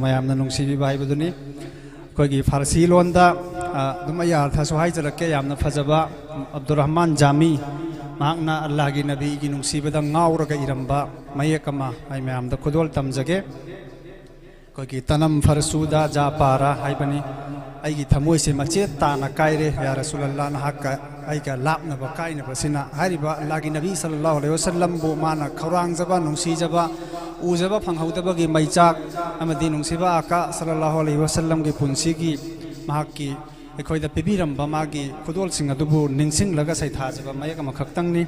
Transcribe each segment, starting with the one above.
मयामना नुंसीबीबा हाइबदुनी कोई फारसी लोंदा दुम यार्थासु हाइजरके यामना फजबा अब्दुल रहमान जामी मांगना अल्लाह की नबी की नुंसीबदा गाउरगा इरंबा मयकमा हाइ मयामदा खुदोल तमजगे कोई तनम फरसूदा जा पारा हाइबनी आइगी थमोय से मचे ताना कायरे या रसूलुल्लाह नहक आइगा लापनबा कायनबसिना हारिबा अल्लाह की नबी सल्लल्लाहु अलैहि वसल्लम बो माना खौरांगजबा नुंसीजबा उजबा फंगहौदबगी मैचाक अमदी नुंसीबा आका सल्लल्लाहु अलैहि वसल्लम की पुंसीगी महाकी अखोयदा पिबिरंबा मागी खुदोलसिंग अदुबु निंसिंगलगा सैथाजबा मयक अमखक्तंगनी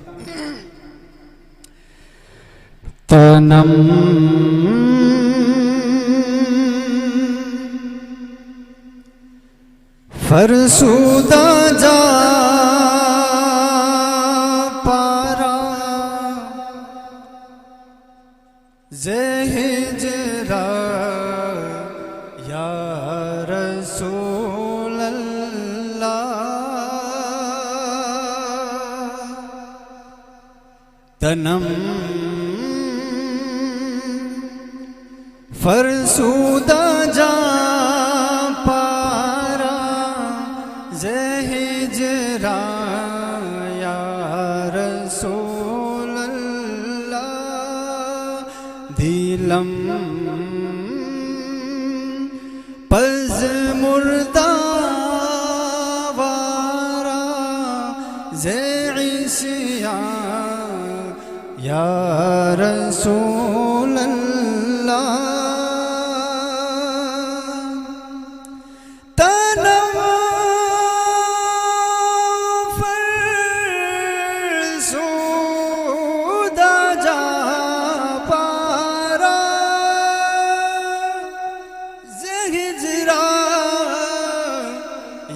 तनम फरसूदा जा पारा ज़हिजरा या रसूल अल्लाह तनम फरसूदा जा ज़हिजरा या रसूल अल्लाह दिलम पज़ मुर्दा वारा ज़इसिया या रसूल अल्लाह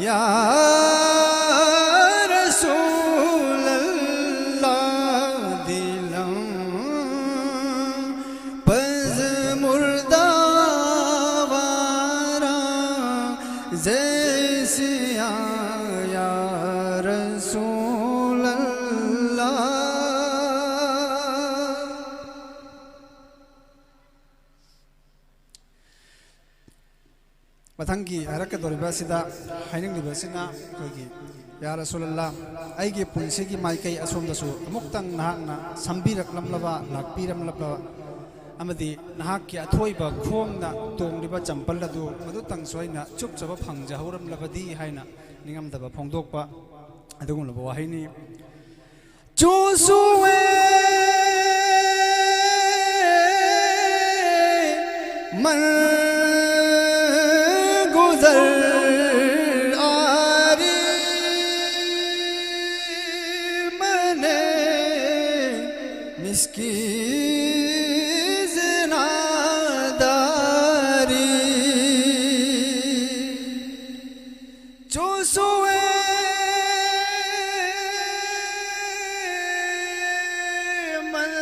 या रसूल अल्लाह दिलम पज़ मुर्दा वारा ज़इसिया या रसूल अल्लाह मथंगी हरकदोरिबासिदा हाइनिंगलिबासिना कोई या रसूलल्लाह आइगे पुंसीगी माइकई असोमदसु अमुक्तंग नहाकना संबिरकलमलबा लाक्पिरमलबा अमदी नहाककी अथोइबा खोंगना तोंगलिबा चंपल अदु मदुतंग सोइना चुपचबा फंगजहौरमलबदी हाइना निंगमदबा फोंदोकपा अदुगुमलबा वाहिनी चोसुवे मन गुजर आरी मने मिसकी ज़नादारी चोसुए मन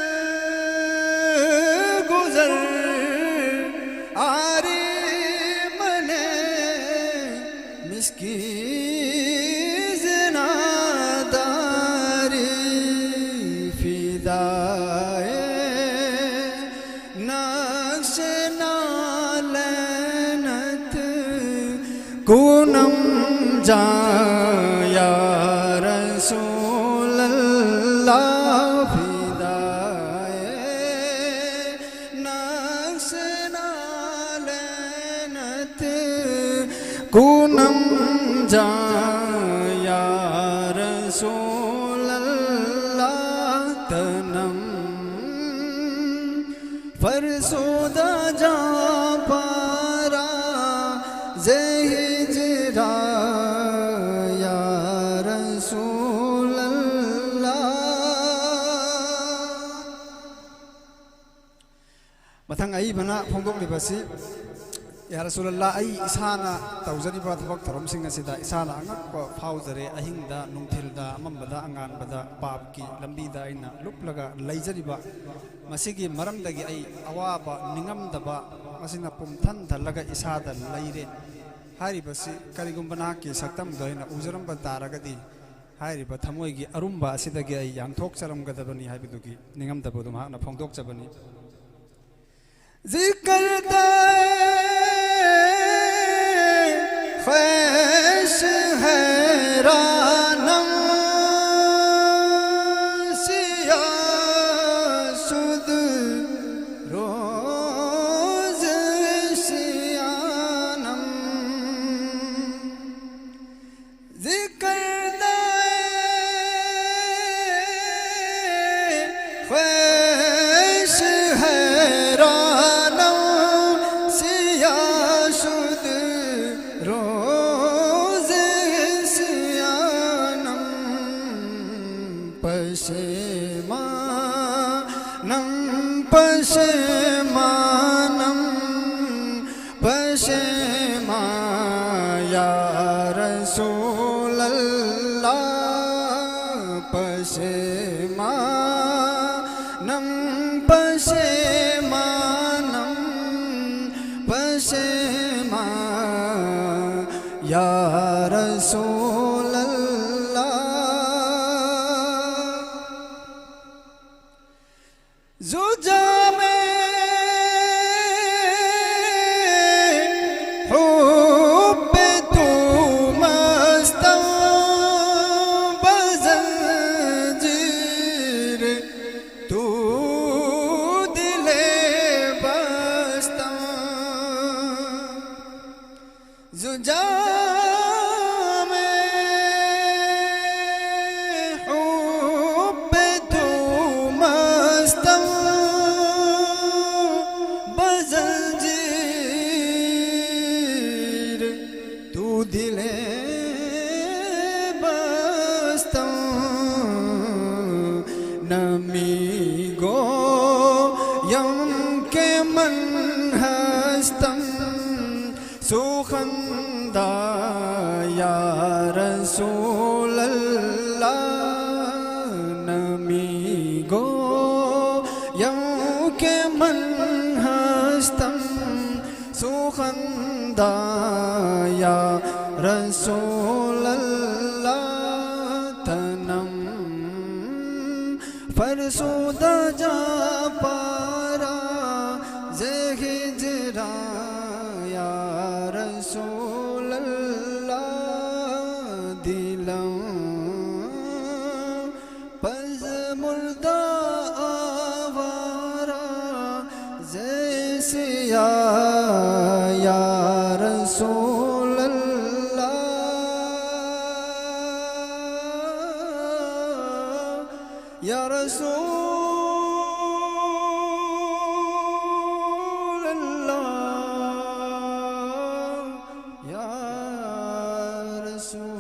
गुजर आरी इसकी ज़नादारी फिदाए नक्श नालनत कुनम जा या रसूल अल्लाह फिदाए नक्श नालनत कुनम जा या रसूल अल्लाह तनम फरसूदा जा पारा ज़हिजरा या रसूल अल्लाह मथंग आई बना फोंदोकलिबासी या रसूलल्लाह आई इसाना तौजरिबा थबक थरमसिंग असिदा इसाना अंगक फाउजरे अहिंगदा नुंथिलदा अमंबदा अंगानबदा पापकी लंबीदा आइना लुपलगा लैजरिबा मसिगी मरमदगी आई अवाबा निंगमदबा मसिना पुमथन थलगा इसादा लैरे हारिबसी करिगुंबना की सक्तम दोइना उजरंबा तारगदी हारिबा थमोइगी अरुंबा असिदगी आई यांथोक चरमगदबनी हाइबदुगी निंगमदबदु महाना फोंदोक चबनी जिक्र पशेमानम पशेमा या रसूल अल्लाह पशेमानम पशेमानम पशेमा या रसूल अल्लाह जुजा में हुब्बे तू मस्तम बज़ंजीर तू दिले बस्तम जुजा दिले बस्तम नमी गो यम के मन हस्तम सुखंदा या रसूल अल्लाह नमी गो यम के मन हस्तम सुखंदा या रसूल अल्लाह तनम फरसुदा जा पारा जे हिजरा या रसूल अल्लाह दिलम पज मुर्दा आवारा जैसे या रसूल या रसूल अल्लाह या रसूल